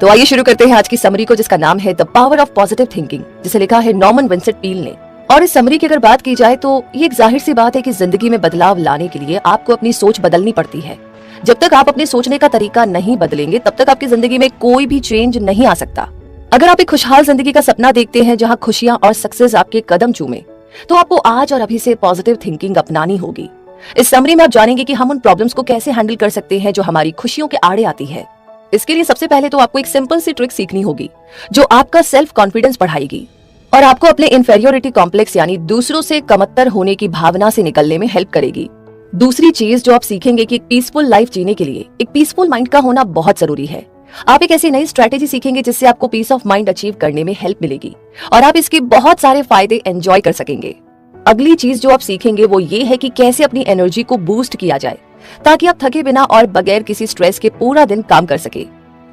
तो आइए शुरू करते हैं आज की समरी को, जिसका नाम है the power of positive thinking, जिसे लिखा है नॉर्मन विंसेंट पील ने। और इस समरी की अगर बात की जाए तो ये एक जाहिर सी बात है कि जिंदगी में बदलाव लाने के लिए आपको अपनी सोच बदलनी पड़ती है। जब तक आप अपने सोचने का तरीका नहीं बदलेंगे तब तक आपकी जिंदगी में कोई भी चेंज नहीं आ सकता। अगर आप एक खुशहाल जिंदगी का सपना देखते हैं जहाँ खुशियां और सक्सेस आपके कदम चूमे, तो आपको आज और अभी से पॉजिटिव थिंकिंग अपनानी होगी। इस समरी में आप जानेंगे कि हम उन प्रॉब्लम्स को कैसे हैंडल कर सकते हैं जो हमारी खुशियों के आड़े आती है। इसके लिए सबसे पहले तो आपको एक सिंपल सी ट्रिक सीखनी होगी जो आपका सेल्फ कॉन्फिडेंस बढ़ाएगी और आपको अपने इंफेरियोरिटी कॉम्प्लेक्स यानी दूसरों से कमतर होने की भावना से निकलने में हेल्प करेगी। दूसरी चीज जो आप सीखेंगे कि एक पीसफुल लाइफ जीने के लिए एक पीसफुल माइंड का होना बहुत जरूरी है। आप एक ऐसी नई स्ट्रेटेजी सीखेंगे जिससे आपको पीस ऑफ माइंड अचीव करने में हेल्प मिलेगी और आप इसके बहुत सारे फायदे एंजॉय कर सकेंगे। अगली चीज जो आप सीखेंगे वो ये है कि कैसे अपनी एनर्जी को बूस्ट किया जाए ताकि आप थके बिना और बगैर किसी स्ट्रेस के पूरा दिन काम कर सके।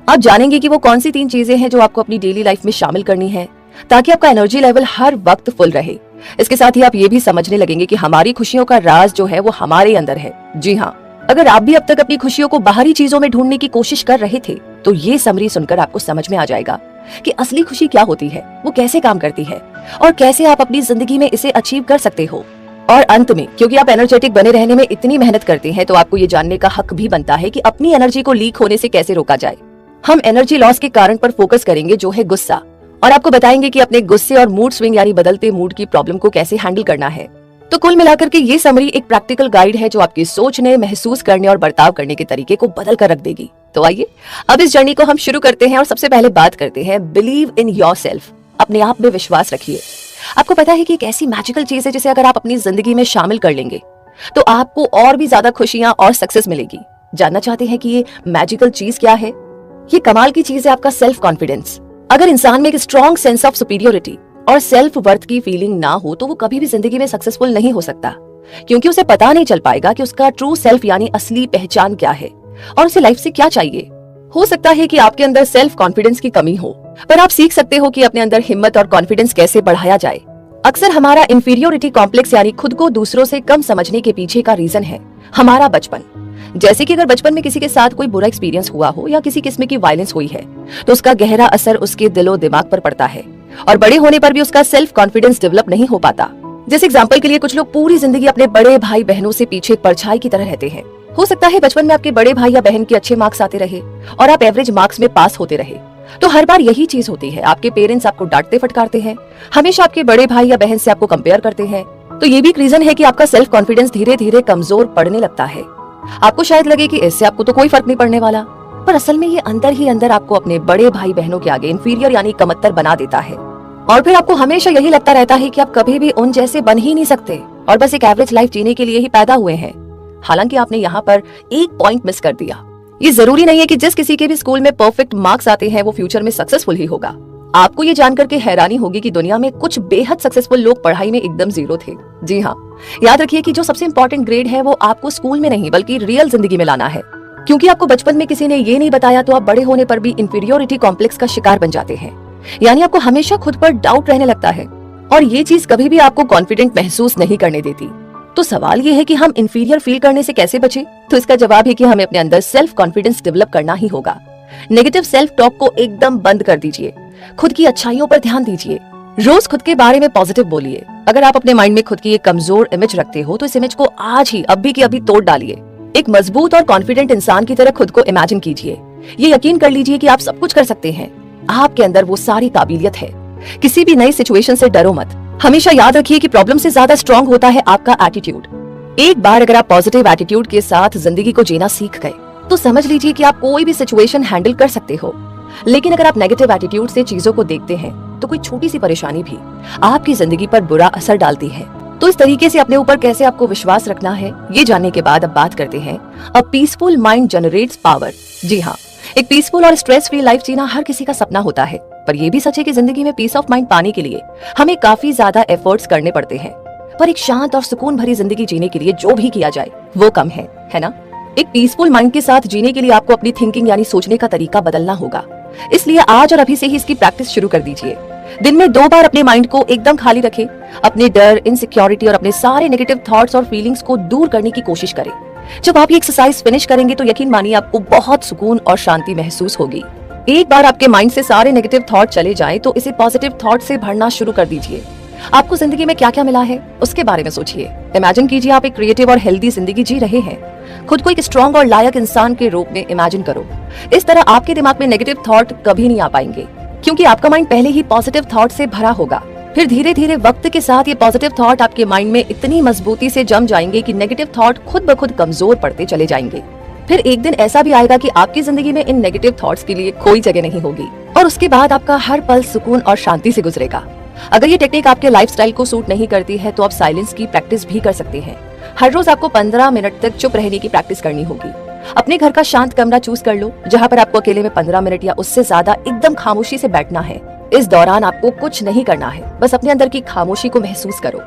आप जानेंगे कि वो कौन सी 3 चीजें हैं जो आपको अपनी डेली लाइफ में शामिल करनी है ताकि आपका एनर्जी लेवल हर वक्त फुल रहे। इसके साथ ही आप ये भी समझने लगेंगे कि हमारी खुशियों का राज जो है वो हमारे अंदर है। जी हाँ, अगर आप भी अब तक अपनी खुशियों को बाहरी चीजों में ढूंढने की कोशिश कर रहे थे तो ये समरी सुनकर आपको समझ में आ जाएगा कि असली खुशी क्या होती है, वो कैसे काम करती है और कैसे आप अपनी जिंदगी में इसे अचीव कर सकते हो। और अंत में, क्योंकि आप एनर्जेटिक बने रहने में इतनी मेहनत करते हैं तो आपको ये जानने का हक भी बनता है कि अपनी एनर्जी को लीक होने से कैसे रोका जाए। हम एनर्जी लॉस के कारण पर फोकस करेंगे जो है गुस्सा, और आपको बताएंगे कि अपने गुस्से और मूड स्विंग यानी बदलते मूड की प्रॉब्लम को कैसे हैंडल करना है। तो कुल मिलाकर के ये समरी एक प्रैक्टिकल गाइड है जो आपकी सोचने, महसूस करने और बर्ताव करने के तरीके को बदल कर रख देगी। तो आइए अब इस जर्नी को हम शुरू करते हैं और सबसे पहले बात करते हैं बिलीव इन योरसेल्फ। अपने आप में विश्वास रखिए। आपको पता है कि एक ऐसी मैजिकल चीज है जिसे अगर आप अपनी जिंदगी में शामिल कर लेंगे तो आपको और भी ज्यादा खुशियां और सक्सेस मिलेगी। जानना चाहते हैं कि ये मैजिकल चीज क्या है? ये कमाल की चीज है आपका सेल्फ कॉन्फिडेंस। अगर इंसान में एक स्ट्रॉन्ग सेंस ऑफ सुपीरियोरिटी और सेल्फ वर्थ की फीलिंग ना हो तो वो कभी भी जिंदगी में सक्सेसफुल नहीं हो सकता, क्योंकि उसे पता नहीं चल पाएगा कि उसका ट्रू सेल्फ यानी असली पहचान क्या है और उसे लाइफ से क्या चाहिए। हो सकता है कि आपके अंदर सेल्फ कॉन्फिडेंस की कमी हो, पर आप सीख सकते हो कि अपने अंदर हिम्मत और कॉन्फिडेंस कैसे बढ़ाया जाए। अक्सर हमारा इंफीरियोरिटी कॉम्प्लेक्स यानी खुद को दूसरों से कम समझने के पीछे का रीजन है हमारा बचपन। जैसे कि अगर बचपन में किसी के साथ कोई बुरा एक्सपीरियंस हुआ हो या किसी किस्म की वायलेंस हुई है तो उसका गहरा असर उसके दिलो दिमाग पर पड़ता है और बड़े होने पर भी उसका सेल्फ कॉन्फिडेंस डेवलप नहीं हो पाता। जैसे एग्जांपल के लिए कुछ लोग पूरी जिंदगी अपने बड़े भाई बहनों से पीछे परछाई की तरह रहते हैं। हो सकता है बचपन में आपके बड़े भाई या बहन के अच्छे मार्क्स आते रहे और आप एवरेज मार्क्स में पास होते रहे, तो हर बार यही चीज होती है, आपके पेरेंट्स आपको डांटते फटकारते हैं, हमेशा आपके बड़े भाई या बहन से आपको कंपेयर करते हैं। तो ये भी एक रीजन है कि आपका सेल्फ कॉन्फिडेंस धीरे धीरे कमजोर पड़ने लगता है। आपको शायद लगे कि इससे आपको तो कोई फर्क नहीं पड़ने वाला, पर असल में ये अंदर ही अंदर आपको अपने बड़े भाई बहनों के आगे इंफीरियर यानी कमतर बना देता है और फिर आपको हमेशा यही लगता रहता है कि आप कभी भी उन जैसे बन ही नहीं सकते और बस एक एवरेज लाइफ जीने के लिए ही पैदा हुए हैं। हालांकि आपने यहाँ पर एक पॉइंट मिस कर दिया। ये जरूरी नहीं है कि जिस किसी के भी स्कूल में परफेक्ट मार्क्स आते हैं वो फ्यूचर में सक्सेसफुल ही होगा। आपको ये जानकर के हैरानी होगी कि दुनिया में कुछ बेहद सक्सेसफुल लोग पढ़ाई में एकदम जीरो थे। जी हाँ, याद रखिए कि जो सबसे इंपॉर्टेंट ग्रेड है वो आपको स्कूल में नहीं बल्कि रियल जिंदगी में लाना है, क्योंकि आपको बचपन में किसी ने ये नहीं बताया तो आप बड़े होने पर भी इंफीरियोरिटी कॉम्प्लेक्स का शिकार बन जाते हैं। यानी आपको हमेशा खुद पर डाउट रहने लगता है और ये चीज कभी भी आपको कॉन्फिडेंट महसूस नहीं करने देती। तो सवाल ये है कि हम इंफीरियर फील करने से कैसे बचे? तो इसका जवाब है कि हमें अपने अंदर सेल्फ कॉन्फिडेंस डेवलप करना ही होगा। नेगेटिव सेल्फ टॉक को एकदम बंद कर दीजिए। खुद की अच्छाइयों पर ध्यान दीजिए। रोज खुद के बारे में पॉजिटिव बोलिए। अगर आप अपने माइंड में खुद की एक कमजोर इमेज रखते हो तो इस इमेज को आज ही अभी की अभी तोड़ डालिए। एक मजबूत और कॉन्फिडेंट इंसान की तरह खुद को इमेजिन कीजिए। ये यकीन कर लीजिए कि आप सब कुछ कर सकते हैं। आपके अंदर वो सारी काबिलियत है। किसी भी नई सिचुएशन से डरो मत। हमेशा याद रखिए कि प्रॉब्लम से ज्यादा स्ट्रॉन्ग होता है आपका एटीट्यूड। एक बार अगर आप पॉजिटिव एटीट्यूड के साथ जिंदगी को जीना सीख गए तो समझ लीजिए कि आप कोई भी सिचुएशन हैंडल कर सकते हो। लेकिन अगर आप नेगेटिव एटीट्यूड से चीजों को देखते हैं तो कोई छोटी सी परेशानी भी आपकी जिंदगी पर बुरा असर डालती है। तो इस तरीके से अपने ऊपर कैसे आपको विश्वास रखना है, ये जानने के बाद अब बात करते हैं a peaceful mind generates power. जी हाँ, एक पीसफुल और स्ट्रेस फ्री लाइफ जीना हर किसी का सपना होता है, पर यह भी सच है कि जिंदगी में पीस ऑफ माइंड पाने के लिए हमें काफी ज्यादा एफर्ट्स करने पड़ते हैं। पर एक शांत और सुकून भरी जिंदगी जीने के लिए जो भी किया जाए वो कम है ना? एक पीसफुल माइंड के साथ जीने के लिए आपको अपनी थिंकिंग यानी सोचने का तरीका बदलना होगा। इसलिए आज और अभी से ही इसकी प्रैक्टिस शुरू कर दीजिए। दिन में 2 बार अपने माइंड को एकदम खाली रखें। अपने डर, इनसिक्योरिटी और अपने सारे नेगेटिव थॉट्स और फीलिंग्स को दूर करने की कोशिश करें। जब आप ये एक्सरसाइज फिनिश करेंगे तो यकीन मानिए आपको बहुत सुकून और शांति महसूस होगी। एक बार आपके माइंड से सारे नेगेटिव थॉट चले जाएं तो इसे पॉजिटिव थॉट से भरना शुरू कर दीजिए। आपको जिंदगी में क्या क्या मिला है उसके बारे में सोचिए। इमेजिन कीजिए आप एक क्रिएटिव और हेल्दी जिंदगी जी रहे हैं। खुद को एक स्ट्रॉन्ग और लायक इंसान के रूप में इमेजिन करो। इस तरह आपके दिमाग में नेगेटिव थॉट कभी नहीं आ पाएंगे, क्योंकि आपका माइंड पहले ही पॉजिटिव थॉट से भरा होगा। फिर धीरे धीरे वक्त के साथ ये पॉजिटिव थॉट आपके माइंड में इतनी मजबूती से जम जाएंगे कि नेगेटिव थॉट खुद ब खुद कमजोर पड़ते चले जाएंगे। फिर एक दिन ऐसा भी आएगा कि आपकी जिंदगी में इन नेगेटिव थॉट्स के लिए कोई जगह नहीं होगी और उसके बाद आपका हर पल सुकून और शांति से गुजरेगा। अगर ये टेक्निक आपके लाइफस्टाइल को सूट नहीं करती है तो आप साइलेंस की प्रैक्टिस भी कर सकते हैं। हर रोज आपको 15 मिनट तक चुप रहने की प्रैक्टिस करनी होगी। अपने घर का शांत कमरा चूज कर लो जहाँ पर आपको अकेले में 15 मिनट या उससे ज्यादा एकदम खामोशी से बैठना है। इस दौरान आपको कुछ नहीं करना है, बस अपने अंदर की खामोशी को महसूस करो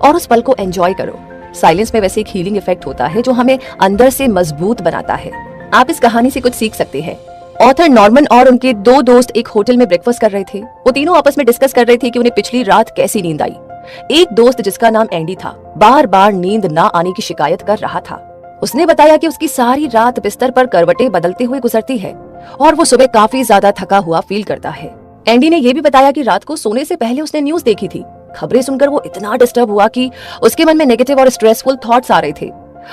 और उस पल को एंजॉय करो। साइलेंस में वैसे एक हीलिंग इफेक्ट होता है जो हमें अंदर से मजबूत बनाता है। आप इस कहानी से कुछ सीख सकते हैं। ऑथर नॉर्मन और उनके 2 दोस्त एक होटल में ब्रेकफास्ट कर रहे थे। वो तीनों आपस में डिस्कस कर रहे थे कि उन्हें पिछली रात कैसी नींद आई। एक दोस्त जिसका नाम एंडी था, बार बार नींद ना आने की शिकायत कर रहा था। उसने बताया कि उसकी सारी रात बिस्तर पर करवटें बदलते हुए गुजरती है और वो सुबह काफी ज्यादा थका हुआ फील करता है। एंडी ने ये भी बताया कि रात को सोने से पहले उसने न्यूज देखी थी। खबरें सुनकर वो इतना डिस्टर्ब हुआ कि उसके मन में नेगेटिव और स्ट्रेसफुल थॉट्स आ रहे थे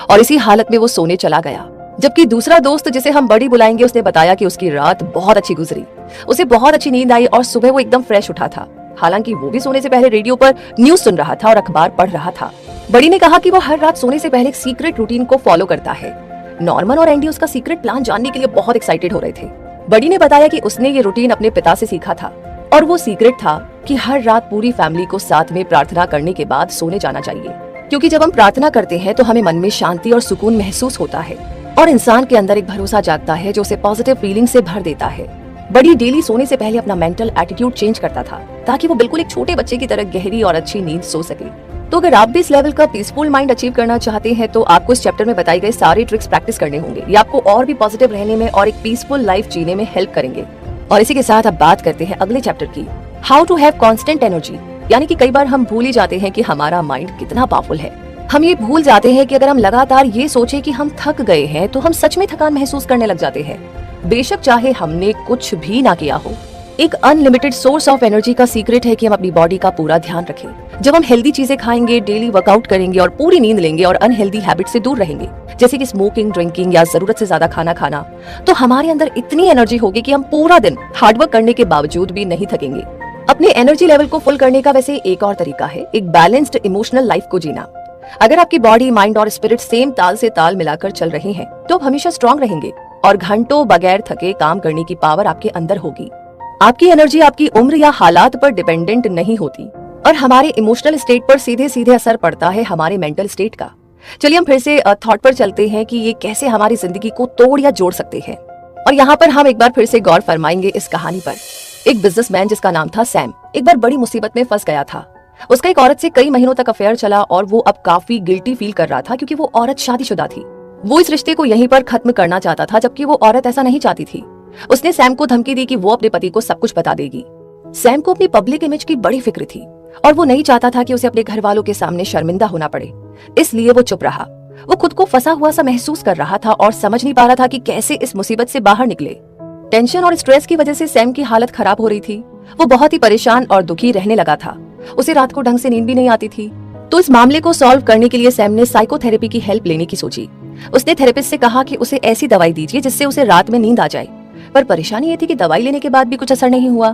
और इसी हालत में वो सोने चला गया। जबकि दूसरा दोस्त, जिसे हम बड़ी बुलाएंगे, उसने बताया कि उसकी रात बहुत अच्छी गुजरी। उसे बहुत अच्छी नींद आई और सुबह वो एकदम फ्रेश उठा था। हालांकि वो भी सोने से पहले रेडियो पर न्यूज सुन रहा था और अखबार पढ़ रहा था। बड़ी ने कहा कि वो हर रात सोने से पहले एक सीक्रेट रूटीन को फॉलो करता है। नॉर्मन और एंडी उसका सीक्रेट प्लान जानने के लिए बहुत एक्साइटेड हो रहे थे। बड़ी ने बताया कि उसने ये रूटीन अपने पिता से सीखा था और वो सीक्रेट था कि हर रात पूरी फैमिली को साथ में प्रार्थना करने के बाद सोने जाना चाहिए, क्योंकि जब हम प्रार्थना करते हैं तो हमें मन में शांति और सुकून महसूस होता है और इंसान के अंदर एक भरोसा जागता है जो उसे पॉजिटिव फीलिंग से भर देता है। बड़ी डेली सोने से पहले अपना मेंटल एटीट्यूड चेंज करता था ताकि वो बिल्कुल एक छोटे बच्चे की तरह गहरी और अच्छी नींद सो सके। तो अगर आप भी इस लेवल का पीसफुल माइंड अचीव करना चाहते हैं तो आपको इस चैप्टर में बताई गई सारी ट्रिक्स प्रैक्टिस करने होंगे। ये आपको और भी पॉजिटिव रहने में और एक पीसफुल लाइफ जीने में हेल्प करेंगे। और इसी के साथ अब बात करते हैं अगले चैप्टर की, how to have constant energy. यानी कि कई बार हम भूल ही जाते हैं कि हमारा माइंड कितना पावरफुल है। हम ये भूल जाते हैं कि अगर हम लगातार ये सोचे कि हम थक गए हैं तो हम सच में थकान महसूस करने लग जाते हैं, बेशक चाहे हमने कुछ भी ना किया हो। एक अनलिमिटेड सोर्स ऑफ एनर्जी का सीक्रेट है कि हम अपनी बॉडी का पूरा ध्यान रखें। जब हम हेल्दी चीजें खाएंगे, डेली वर्कआउट करेंगे और पूरी नींद लेंगे और अनहेल्दी हैबिट से दूर रहेंगे, जैसे कि स्मोकिंग, ड्रिंकिंग या जरूरत से ज्यादा खाना खाना, तो हमारे अंदर इतनी एनर्जी होगी कि हम पूरा दिन हार्डवर्क करने के बावजूद भी नहीं थकेंगे। अपने एनर्जी लेवल को फुल करने का वैसे एक और तरीका है एक बैलेंस्ड इमोशनल लाइफ को जीना। अगर आपकी बॉडी, माइंड और स्पिरिट सेम ताल से ताल मिलाकर चल रहे हैं तो आप हमेशा स्ट्रांग रहेंगे और घंटों बगैर थके काम करने की पावर आपके अंदर होगी। आपकी एनर्जी आपकी उम्र या हालात पर डिपेंडेंट नहीं होती और हमारे इमोशनल स्टेट पर सीधे सीधे असर पड़ता है हमारे मेंटल स्टेट का। चलिए हम फिर से थॉट पर चलते हैं कि ये कैसे हमारी जिंदगी को तोड़ या जोड़ सकते हैं। और यहाँ पर हम एक बार फिर से गौर फरमाएंगे इस कहानी पर। एक बिजनेसमैन जिसका नाम था सैम एक बार बड़ी मुसीबत में फंस गया था। उसका एक औरत से कई महीनों तक अफेयर चला और वो अब काफी गिल्टी फील कर रहा था क्योंकि वो औरत शादीशुदा थी। वो इस रिश्ते को यहीं पर खत्म करना चाहता था, जबकि वो औरत ऐसा नहीं चाहती थी। उसने सैम को धमकी दी कि वो अपने पति को सब कुछ बता देगी। सैम को अपनी पब्लिक इमेज की बड़ी फिक्र थी और वो नहीं चाहता था कि उसे अपने घर वालों के सामने शर्मिंदा होना पड़े, इसलिए वो चुप रहा। वो खुद को फंसा हुआ सा महसूस कर रहा था और समझ नहीं पा रहा था कि कैसे इस मुसीबत से बाहर निकले। टेंशन और स्ट्रेस की वजह से सैम की हालत खराब हो रही थी। वो बहुत ही परेशान और दुखी रहने लगा था। उसे रात को ढंग से नींद भी नहीं आती थी। तो इस मामले को सॉल्व करने के लिए सैम ने साइकोथेरेपी की हेल्प लेने की सोची। उसने थेरेपिस्ट से कहा कि उसे ऐसी दवाई दीजिए जिससे उसे रात में नींद आ जाए, पर परेशानी ये थी कि दवाई लेने के बाद भी कुछ असर नहीं हुआ।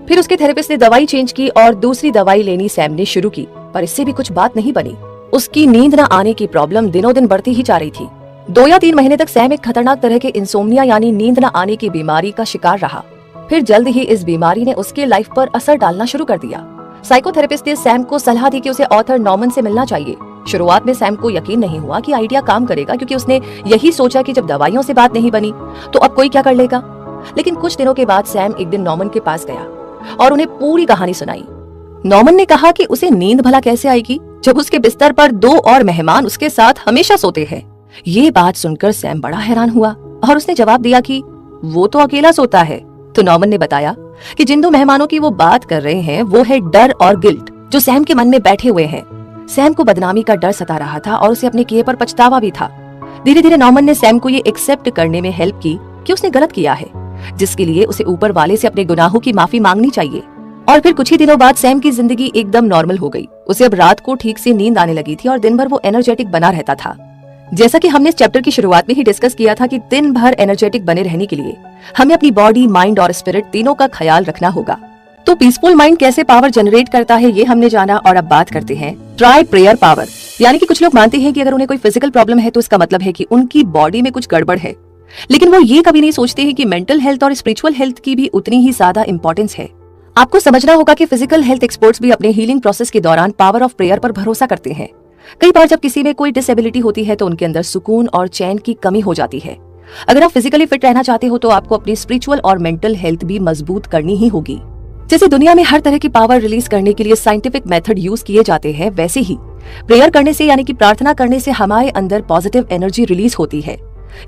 फिर उसके थेरेपिस्ट ने दवाई चेंज की और दूसरी दवाई लेनी सैम ने शुरू की, पर इससे भी कुछ बात नहीं बनी। उसकी नींद न आने की प्रॉब्लम दिनों दिन बढ़ती ही जा रही थी। 2 या 3 महीने तक सैम एक खतरनाक तरह के इंसोम्निया यानी नींद न आने की बीमारी का शिकार रहा। फिर जल्द ही इस बीमारी ने उसके लाइफ पर असर डालना शुरू कर दिया। साइकोथेरेपिस्ट ने सैम को सलाह दी कि उसे ऑथर नॉर्मन से मिलना चाहिए। शुरुआत में सैम को यकीन नहीं हुआ कि आइडिया काम करेगा, क्योंकि उसने यही सोचा कि जब दवाइयों से बात नहीं बनी तो अब कोई क्या कर लेगा। लेकिन कुछ दिनों के बाद सैम एक दिन नॉर्मन के पास गया और उन्हें पूरी कहानी सुनाई। नॉर्मन ने कहा कि उसे नींद भला कैसे आएगी जब उसके बिस्तर पर 2 और मेहमान उसके साथ हमेशा सोते हैं। ये बात सुनकर सैम बड़ा हैरान हुआ और उसने जवाब दिया कि वो तो अकेला सोता है। तो नॉर्मन ने बताया कि जिन 2 मेहमानों की वो बात कर रहे हैं वो है डर और गिल्ट, जो सैम के मन में बैठे हुए हैं। सैम को बदनामी का डर सता रहा था और उसे अपने किए पर पछतावा भी था। धीरे धीरे नॉर्मन ने सैम को ये एक्सेप्ट करने में हेल्प की कि उसने गलत किया है जिसके लिए उसे ऊपर वाले से अपने गुनाहों की माफी मांगनी चाहिए। और फिर कुछ ही दिनों बाद सैम की जिंदगी एकदम नॉर्मल हो गई। उसे अब रात को ठीक से नींद आने लगी थी और दिन भर वो एनर्जेटिक बना रहता था। जैसा कि हमने इस चैप्टर की शुरुआत में ही डिस्कस किया था कि दिन भर एनर्जेटिक बने रहने के लिए हमें अपनी बॉडी, माइंड और स्पिरिट तीनों का ख्याल रखना होगा। तो पीसफुल माइंड कैसे पावर जनरेट करता है ये हमने जाना, और अब बात करते हैं ट्राई प्रेयर पावर। यानी कि कुछ लोग मानते हैं कि अगर उन्हें कोई फिजिकल प्रॉब्लम है तो इसका मतलब है कि उनकी बॉडी में कुछ गड़बड़ है, लेकिन वो ये कभी नहीं सोचते हैं कि मेंटल हेल्थ और स्पिरिचुअल हेल्थ की भी उतनी ही ज्यादा इंपॉर्टेंस है। आपको समझना होगा कि फिजिकल हेल्थ एक्सपर्ट्स भी अपने हीलिंग प्रोसेस के दौरान पावर ऑफ प्रेयर पर भरोसा करते हैं। कई बार जब किसी में कोई डिसेबिलिटी होती है तो उनके अंदर सुकून और चैन की कमी हो जाती है। अगर आप फिजिकली फिट रहना चाहते हो तो आपको अपनी स्पिरिचुअल और मेंटल हेल्थ भी मजबूत करनी ही होगी। जैसे दुनिया में हर तरह की पावर रिलीज करने के लिए साइंटिफिक मेथड यूज किए जाते हैं, वैसे ही प्रेयर करने से यानी कि प्रार्थना करने से हमारे अंदर पॉजिटिव एनर्जी रिलीज होती है।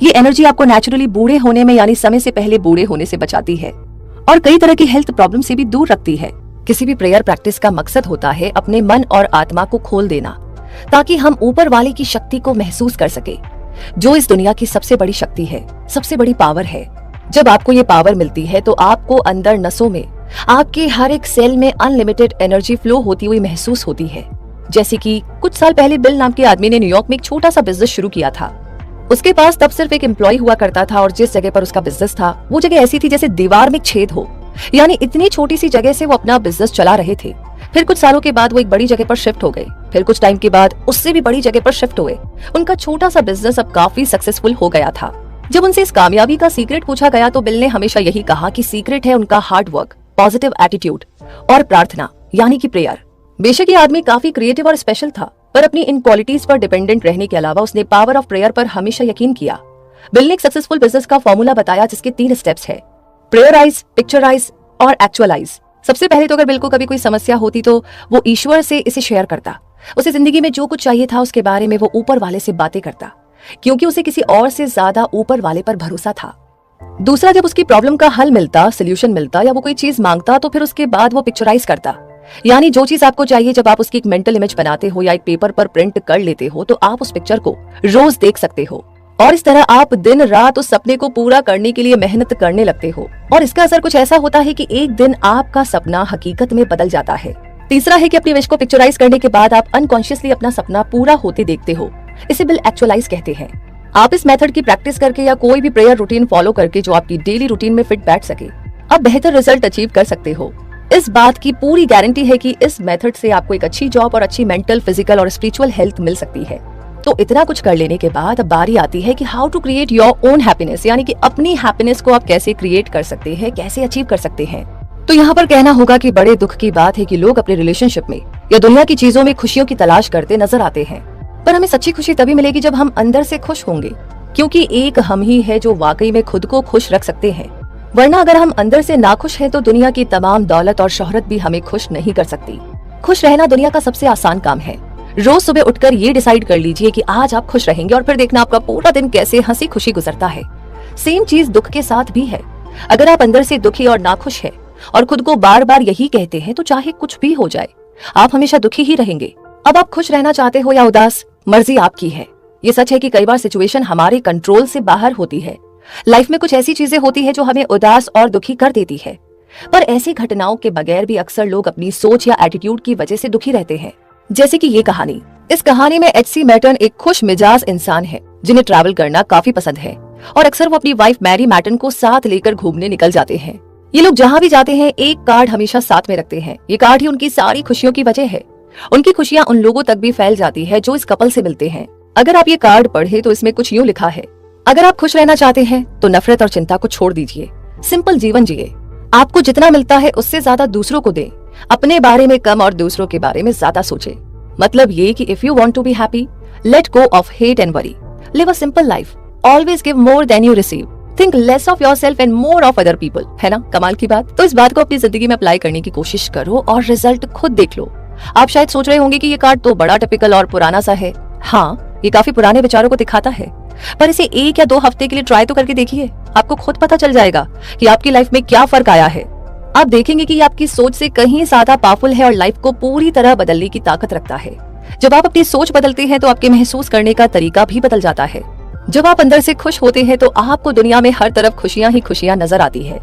ये एनर्जी आपको नेचुरली बूढ़े होने में यानी समय से पहले बूढ़े होने से बचाती है और कई तरह की हेल्थ प्रॉब्लम से भी दूर रखती है। किसी भी प्रेयर प्रैक्टिस का मकसद होता है अपने मन और आत्मा को खोल देना, ताकि हम ऊपर वाले की शक्ति को महसूस कर सके, जो इस दुनिया की सबसे बड़ी शक्ति है, सबसे बड़ी पावर है। जब आपको ये पावर मिलती है तो आपको अंदर नसों में, आपके हर एक सेल में अनलिमिटेड एनर्जी फ्लो होती हुई महसूस होती है। जैसे कि कुछ साल पहले बिल नाम के आदमी ने न्यूयॉर्क में एक छोटा सा बिजनेस शुरू किया था। उसके पास तब सिर्फ एक एम्प्लॉय हुआ करता था और जिस जगह पर उसका बिजनेस था वो जगह ऐसी थी जैसे दीवार में छेद हो, यानी इतनी छोटी सी जगह से वो अपना बिजनेस चला रहे थे। फिर कुछ सालों के बाद वो एक बड़ी जगह पर शिफ्ट हो गए, फिर कुछ टाइम के बाद उससे भी बड़ी जगह पर शिफ्ट हुए। उनका छोटा सा बिजनेस अब काफी सक्सेसफुल हो गया था। जब उनसे इस कामयाबी का सीक्रेट पूछा गया तो बिल ने हमेशा यही कहा कि सीक्रेट है उनका हार्ड वर्क, पॉजिटिव एटीट्यूड और प्रार्थना यानी कि प्रेयर। बेशक ये आदमी काफी क्रिएटिव और स्पेशल था, पर अपनी इन क्वालिटीज पर डिपेंडेंट रहने के अलावा उसने पावर ऑफ प्रेयर पर हमेशा यकीन किया। बिल ने एक सक्सेसफुल बिजनेस का फॉर्मूला बताया जिसके 3 स्टेप्स है, प्रेयराइज, पिक्चराइज और एक्चुअलाइज। सबसे पहले तो अगर बिल को कभी कोई समस्या होती तो वो ईश्वर से इसे शेयर करता। उसे जिंदगी में जो कुछ चाहिए था उसके बारे में वो ऊपर वाले से बातें करता, क्योंकि उसे किसी और से ज्यादा ऊपर वाले पर भरोसा था। दूसरा, जब उसकी प्रॉब्लम का हल मिलता, सोल्यूशन मिलता या वो कोई चीज मांगता तो फिर उसके बाद वो पिक्चराइज करता, यानी जो चीज आपको चाहिए जब आप उसकी एक मेंटल इमेज बनाते हो या एक पेपर पर प्रिंट कर लेते हो तो आप उस पिक्चर को रोज देख सकते हो और इस तरह आप दिन रात उस सपने को पूरा करने के लिए मेहनत करने लगते हो और इसका असर कुछ ऐसा होता है कि एक दिन आपका सपना हकीकत में बदल जाता है। तीसरा है कि अपनी विश को पिक्चराइज करने के बाद आप अनकॉन्शियसली अपना सपना पूरा होते देखते हो। इसे बिल एक्चुअलाइज कहते हैं। आप इस मेथड की प्रैक्टिस करके या कोई भी प्रेयर रूटीन फॉलो करके जो आपकी डेली रूटीन में फिट बैठ सके, आप बेहतर रिजल्ट अचीव कर सकते हो। इस बात की पूरी गारंटी है कि इस मेथड से आपको एक अच्छी जॉब और अच्छी मेंटल, फिजिकल और स्पिरिचुअल हेल्थ मिल सकती है। तो इतना कुछ कर लेने के बाद अब बारी आती है कि how to create your own happiness, यानी कि अपनी हैप्पीनेस को आप कैसे क्रिएट कर सकते हैं, कैसे अचीव कर सकते हैं। तो यहाँ पर कहना होगा कि बड़े दुख की बात है कि लोग अपने रिलेशनशिप में या दुनिया की चीजों में खुशियों की तलाश करते नजर आते हैं, पर हमें सच्ची खुशी तभी मिलेगी जब हम अंदर से खुश होंगे, क्योंकि एक हम ही है जो वाकई में खुद को खुश रख सकते हैं। वरना अगर हम अंदर से नाखुश हैं तो दुनिया की तमाम दौलत और शोहरत भी हमें खुश नहीं कर सकती। खुश रहना दुनिया का सबसे आसान काम है। रोज सुबह उठकर ये डिसाइड कर लीजिए कि आज आप खुश रहेंगे और फिर देखना आपका पूरा दिन कैसे हंसी खुशी गुजरता है। सेम चीज दुख के साथ भी है। अगर आप अंदर से दुखी और नाखुश है और खुद को बार बार यही कहते हैं तो चाहे कुछ भी हो जाए आप हमेशा दुखी ही रहेंगे। अब आप खुश रहना चाहते हो या उदास, मर्जी आपकी है। ये सच है कि कई बार सिचुएशन हमारे कंट्रोल से बाहर होती है। लाइफ में कुछ ऐसी चीजें होती है जो हमें उदास और दुखी कर देती है, पर ऐसी घटनाओं के बगैर भी अक्सर लोग अपनी सोच या एटीट्यूड की वजह से दुखी रहते हैं। जैसे कि ये कहानी। इस कहानी में एच.सी. मैटन एक खुश मिजाज इंसान है जिन्हें ट्रैवल करना काफी पसंद है और अक्सर वो अपनी वाइफ मैरी मैटन को साथ लेकर घूमने निकल जाते हैं। ये लोग जहाँ भी जाते हैं एक कार्ड हमेशा साथ में रखते हैं। ये कार्ड ही उनकी सारी खुशियों की वजह है। उनकी खुशियाँ उन लोगों तक भी फैल जाती है जो इस कपल से मिलते हैं। अगर आप ये कार्ड पढ़े तो इसमें कुछ यूँ लिखा है, अगर आप खुश रहना चाहते हैं तो नफरत और चिंता को छोड़ दीजिए, सिंपल जीवन जिए, आपको जितना मिलता है उससे ज्यादा दूसरों को दें, अपने बारे में कम और दूसरों के बारे में ज्यादा सोचे। मतलब ये कि if you want to be happy, let go of hate and worry, live a simple life, always give more than you receive, think less of yourself and more of other people. है ना कमाल की बात? तो इस बात को अपनी जिंदगी में अप्लाई करने की कोशिश करो और रिजल्ट खुद देख लो। आप शायद सोच रहे होंगे कि ये कार्ड तो बड़ा टिपिकल और पुराना सा है। हाँ, ये काफी पुराने विचारों को दिखाता है, पर इसे 1 या 2 हफ्ते के लिए ट्राई तो करके देखिए। आपको खुद पता चल जाएगा कि आपकी लाइफ में क्या फर्क आया है। आप देखेंगे कि आपकी सोच से कहीं ज्यादा पावरफुल है और लाइफ को पूरी तरह बदलने की ताकत रखता है। जब आप अपनी सोच बदलते हैं तो आपके महसूस करने का तरीका भी बदल जाता है। जब आप अंदर से खुश होते हैं तो आपको दुनिया में हर तरफ खुशियां ही खुशियां नजर आती है।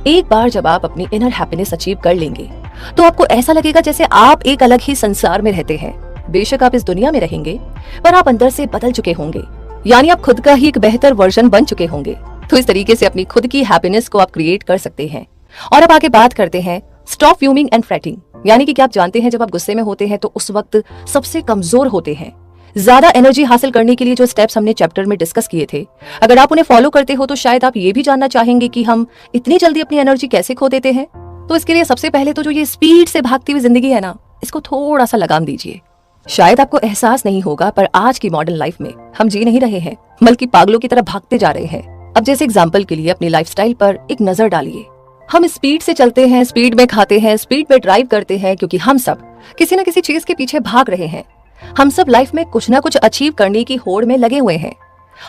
एक बार जब आप अपनी इनर हैप्पीनेस अचीव कर लेंगे तो आपको ऐसा लगेगा जैसे आप एक अलग ही संसार में रहते हैं। बेशक आप इस दुनिया में रहेंगे पर आप अंदर से बदल चुके होंगे, यानी आप खुद का ही एक बेहतर वर्जन बन चुके होंगे। तो इस तरीके से अपनी खुद की हैप्पीनेस को आप क्रिएट कर सकते हैं। और अब आगे बात करते हैं स्टॉप फ्यूमिंग एंड फ्रेटिंग, यानी कि क्या आप जानते हैं जब आप गुस्से में होते हैं तो उस वक्त सबसे कमजोर होते हैं। ज्यादा एनर्जी हासिल करने के लिए जो स्टेप्स हमने चैप्टर में डिस्कस किए थे, अगर आप उन्हें फॉलो करते हो तो शायद आप ये भी जानना चाहेंगे कि हम इतनी जल्दी अपनी एनर्जी कैसे खो देते हैं। तो इसके लिए सबसे पहले तो जो ये स्पीड से भागती हुई जिंदगी है ना, इसको थोड़ा सा लगाम दीजिए। शायद आपको एहसास नहीं होगा पर आज की मॉडर्न लाइफ में हम जी नहीं रहे हैं, बल्कि पागलों की तरह भागते जा रहे हैं। अब जैसे एग्जाम्पल के लिए अपनी लाइफस्टाइल पर एक नजर डालिए। हम स्पीड से चलते हैं, स्पीड में खाते हैं, स्पीड में ड्राइव करते हैं, क्योंकि हम सब किसी न किसी चीज के पीछे भाग रहे हैं। हम सब लाइफ में कुछ ना कुछ अचीव करने की होड़ में लगे हुए हैं।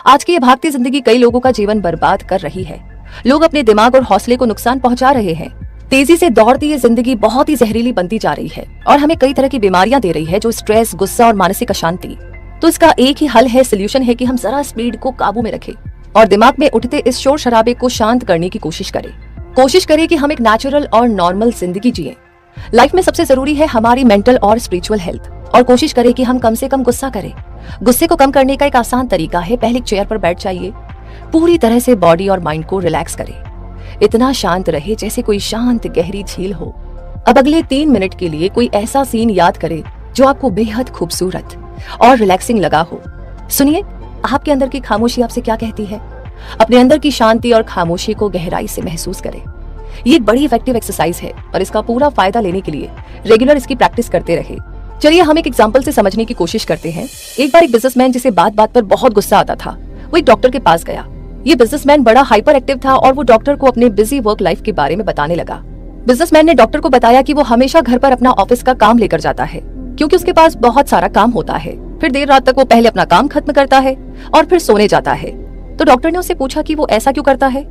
आज की ये भागती जिंदगी कई लोगों का जीवन बर्बाद कर रही है। लोग अपने दिमाग और हौसले को नुकसान पहुंचा रहे हैं। तेजी से दौड़ती ये जिंदगी बहुत ही जहरीली बनती जा रही है और हमें कई तरह की बीमारियां दे रही है, जो स्ट्रेस, गुस्सा और मानसिक अशांति। तो इसका एक ही हल है, सोल्यूशन है कि हम जरा स्पीड को काबू में रखें और दिमाग में उठते इस शोर शराबे को शांत करने की कोशिश करें कि हम एक नेचुरल और नॉर्मल जिंदगी जिए। लाइफ में सबसे जरूरी है हमारी मेंटल और स्पिरिचुअल हेल्थ, और कोशिश करें कि हम कम से कम गुस्सा करें। गुस्से को कम करने का एक आसान तरीका है, पहले एक चेयर पर बैठ जाइए, पूरी तरह से बॉडी और माइंड को रिलैक्स करें। इतना शांत रहे जैसे कोई शांत गहरी झील हो। अब अगले 3 मिनट के लिए कोई ऐसा सीन याद करें जो आपको बेहद खूबसूरत और रिलैक्सिंग लगा हो। सुनिए, आपके अंदर की खामोशी आपसे क्या कहती है। अपने अंदर की शांति और खामोशी को गहराई से महसूस करें। ये एक बड़ी इफेक्टिव एक्सरसाइज है और इसका पूरा फायदा लेने के लिए रेगुलर इसकी प्रैक्टिस करते रहे। चलिए हम एक एग्जाम्पल से समझने की कोशिश करते हैं। एक बार एक बिजनेसमैन जिसे बात बात पर बहुत गुस्सा आता था, वो एक डॉक्टर के पास गया। ये बिजनेसमैन बड़ा हाइपर एक्टिव था और वो डॉक्टर को अपने बिजी वर्क लाइफ के बारे में बताने लगा। बिजनेसमैन ने डॉक्टर को बताया कि वो हमेशा घर पर अपना ऑफिस का काम लेकर जाता है, क्योंकि उसके पास बहुत सारा काम होता है। फिर देर रात तक वो पहले अपना काम खत्म करता है और फिर सोने जाता है। तो डॉक्टर ने उससे पूछा कि वो ऐसा क्यों करता है,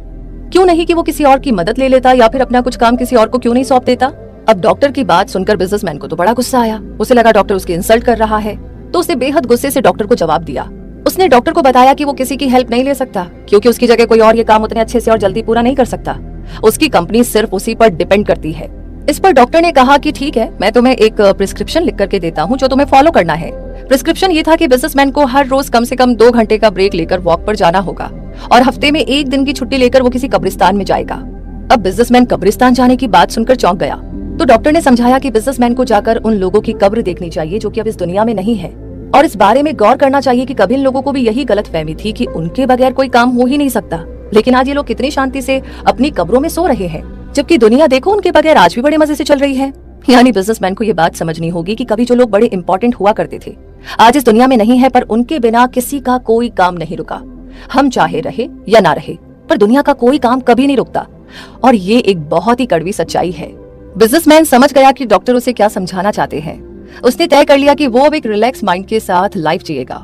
क्यों नहीं कि वो किसी और की मदद ले लेता या फिर अपना कुछ काम किसी और को क्यों नहीं सौंप देता। अब डॉक्टर की बात सुनकर बिजनेसमैन को तो बड़ा गुस्सा आया। उसे लगा डॉक्टर उसकी इंसल्ट कर रहा है, तो उसने बेहद गुस्से से डॉक्टर को जवाब दिया। उसने डॉक्टर को बताया कि वो किसी की हेल्प नहीं ले सकता, क्योंकि उसकी जगह कोई और ये काम उतने अच्छे से और जल्दी पूरा नहीं कर सकता। उसकी कंपनी सिर्फ उसी पर डिपेंड करती है। इस पर डॉक्टर ने कहा कि ठीक है, मैं तुम्हें एक प्रिस्क्रिप्शन लिख करके देता हूँ जो तुम्हें फॉलो करना है। प्रिस्क्रिप्शन ये था कि बिजनेसमैन को हर रोज कम से कम 2 घंटे का ब्रेक लेकर वॉक पर जाना होगा और हफ्ते में 1 दिन की छुट्टी लेकर वो किसी कब्रिस्तान में जाएगा। अब बिजनेसमैन कब्रिस्तान जाने की बात सुनकर चौंक गया। तो डॉक्टर ने समझाया कि बिजनेसमैन को जाकर उन लोगों की कब्र देखनी चाहिए जो कि अब इस दुनिया में नहीं है, और इस बारे में गौर करना चाहिए कि कभी इन लोगों को भी यही गलतफहमी थी कि उनके बगैर कोई काम हो ही नहीं सकता। लेकिन आज ये लोग कितनी शांति से अपनी कब्रों में सो रहे हैं, जबकि दुनिया देखो उनके बगैर आज भी बड़े मजे से चल रही है। यानी बिजनेसमैन को ये बात समझनी होगी कि कभी जो लोग बड़े इंपॉर्टेंट हुआ करते थे आज इस दुनिया में नहीं है, पर उनके बिना किसी का कोई काम नहीं रुका। हम चाहे रहे या ना रहे, पर दुनिया का कोई काम कभी नहीं रुकता, और ये एक बहुत ही कड़वी सच्चाई है। बिजनेसमैन समझ गया कि डॉक्टर उसे क्या समझाना चाहते हैं। उसने तय कर लिया कि वो अब एक रिलैक्स माइंड के साथ लाइफ जिएगा।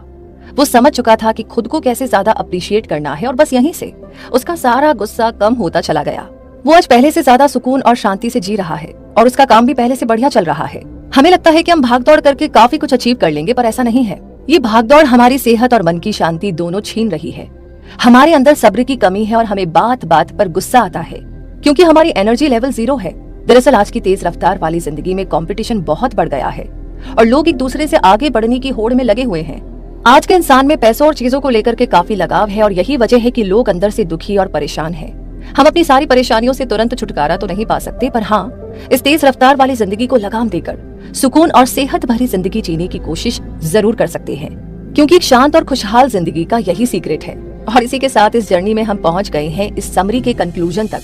वो समझ चुका था कि खुद को कैसे ज्यादा अप्रिशिएट करना है, और बस यहीं से उसका सारा गुस्सा कम होता चला गया। वो आज पहले से ज्यादा सुकून और शांति से जी रहा है और उसका काम भी पहले से बढ़िया चल रहा है। हमें लगता है कि हम भागदौड़ करके काफी कुछ अचीव कर लेंगे, पर ऐसा नहीं है। ये भागदौड़ हमारी सेहत और मन की शांति दोनों छीन रही है। हमारे अंदर सब्र की कमी है और हमें बात बात पर गुस्सा आता है, क्योंकि हमारी एनर्जी लेवल 0 है। दरअसल आज की तेज रफ्तार वाली जिंदगी में कंपटीशन बहुत बढ़ गया है और लोग एक दूसरे से आगे बढ़ने की होड़ में लगे हुए हैं। आज के इंसान में पैसों और चीजों को लेकर के काफी लगाव है, और यही वजह है कि लोग अंदर से दुखी और परेशान हैं। हम अपनी सारी परेशानियों से तुरंत छुटकारा तो नहीं पा सकते, पर हाँ, इस तेज रफ्तार वाली जिंदगी को लगाम देकर सुकून और सेहत भरी जिंदगी जीने की कोशिश जरूर कर सकते हैं, क्योंकि एक शांत और खुशहाल जिंदगी का यही सीक्रेट है। और इसी के साथ इस जर्नी में हम पहुंच गए हैं इस समरी के कंक्लूजन तक।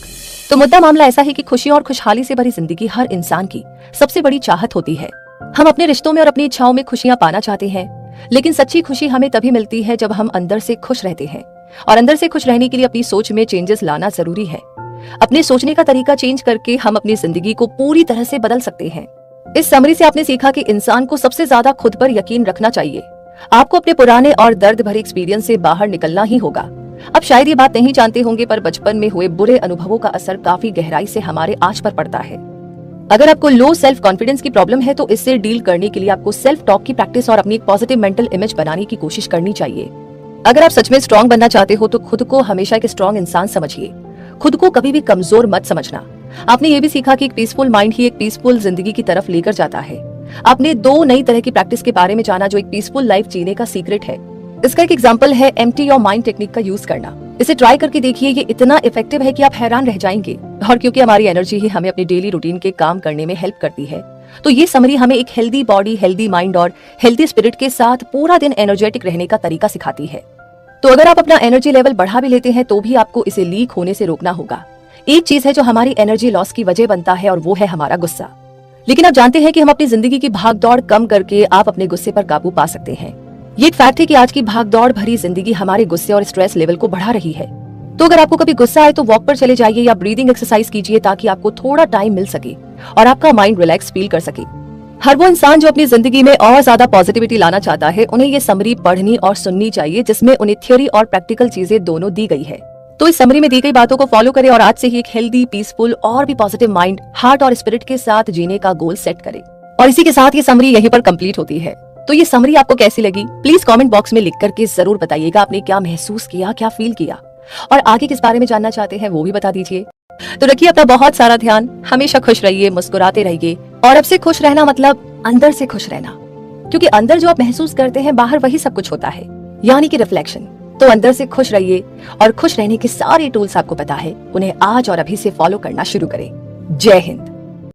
तो मुद्दा मामला ऐसा है कि खुशी और खुशहाली से भरी जिंदगी हर इंसान की सबसे बड़ी चाहत होती है। हम अपने रिश्तों में और अपनी इच्छाओं में खुशियां पाना चाहते हैं, लेकिन सच्ची खुशी हमें तभी मिलती है जब हम अंदर से खुश रहते हैं। और अंदर से खुश रहने के लिए अपनी सोच में चेंजेस लाना जरूरी है। अपने सोचने का तरीका चेंज करके हम अपनी जिंदगी को पूरी तरह से बदल सकते हैं। इस समरी से आपने सीखा कि इंसान को सबसे ज्यादा खुद पर यकीन रखना चाहिए। आपको अपने पुराने और दर्द भरे एक्सपीरियंस से बाहर निकलना ही होगा। अब शायद ये बात नहीं जानते होंगे, पर बचपन में हुए बुरे अनुभवों का असर काफी गहराई से हमारे आज पर पड़ता है। अगर आपको लो सेल्फ कॉन्फिडेंस की प्रॉब्लम है तो इससे डील करने के लिए आपको सेल्फ टॉक की प्रैक्टिस और अपनी एक पॉजिटिव मेंटल इमेज बनाने की कोशिश करनी चाहिए। अगर आप सच में स्ट्रांग बनना चाहते हो तो खुद को हमेशा एक स्ट्रांग इंसान समझिए। खुद को कभी भी कमजोर मत समझना। आपने ये भी सीखा कि एक पीसफुल माइंड ही एक पीसफुल जिंदगी की तरफ लेकर जाता है। आपने 2 नई तरह की प्रैक्टिस के बारे में जाना जो एक पीसफुल लाइफ जीने का सीक्रेट है। इसका एक एग्जांपल है एम्प्टी योर माइंड टेक्निक का यूज करना। इसे ट्राई करके देखिए, ये इतना इफेक्टिव है कि आप हैरान रह जाएंगे। और क्योंकि हमारी एनर्जी ही हमें अपनी डेली रूटीन के काम करने में हेल्प करती है, तो ये समरी हमें एक हेल्दी बॉडी, हेल्दी माइंड और हेल्दी स्पिरिट के साथ पूरा दिन एनर्जेटिक रहने का तरीका सिखाती है। तो अगर आप अपना एनर्जी लेवल बढ़ा भी लेते हैं तो भी आपको इसे लीक होने से रोकना होगा। एक चीज है जो हमारी एनर्जी लॉस की वजह बनता है और वो है हमारा गुस्सा। लेकिन आप जानते हैं कि हम अपनी जिंदगी की भागदौड़ कम करके आप अपने गुस्से पर काबू पा सकते हैं। ये एक फैक्ट है कि आज की भागदौड़ भरी जिंदगी हमारे गुस्से और स्ट्रेस लेवल को बढ़ा रही है। तो अगर आपको कभी गुस्सा आए तो वॉक पर चले जाइए या ब्रीदिंग एक्सरसाइज कीजिए ताकि आपको थोड़ा टाइम मिल सके और आपका माइंड रिलैक्स फील कर सके। हर वो इंसान जो अपनी जिंदगी में और ज्यादा पॉजिटिविटी लाना चाहता है, उन्हें ये समरी पढ़नी और सुननी चाहिए जिसमें उन्हें थ्योरी और प्रैक्टिकल चीजें दोनों दी गई है। तो इस समरी में दी गई बातों को फॉलो करें और आज से ही एक हेल्दी, पीसफुल और भी पॉजिटिव माइंड, हार्ट और स्पिरिट के साथ जीने का गोल सेट करें। और इसी के साथ ये समरी यहीं पर कंप्लीट होती है। तो ये समरी आपको कैसी लगी, प्लीज कमेंट बॉक्स में लिख करके जरूर बताइएगा। आपने क्या महसूस किया, क्या फील किया और आगे किस बारे में जानना चाहते हैं वो भी बता दीजिए। तो रखिए अपना बहुत सारा ध्यान, हमेशा खुश रहिए, मुस्कुराते रहिए। और अब से खुश रहना मतलब अंदर से खुश रहना, क्योंकि अंदर जो आप महसूस करते हैं बाहर वही सब कुछ होता है, यानी कि रिफ्लेक्शन। तो अंदर से खुश रहिए और खुश रहने के सारे टूल्स आपको पता है, उन्हें आज और अभी से फॉलो करना शुरू करें। जय हिंद।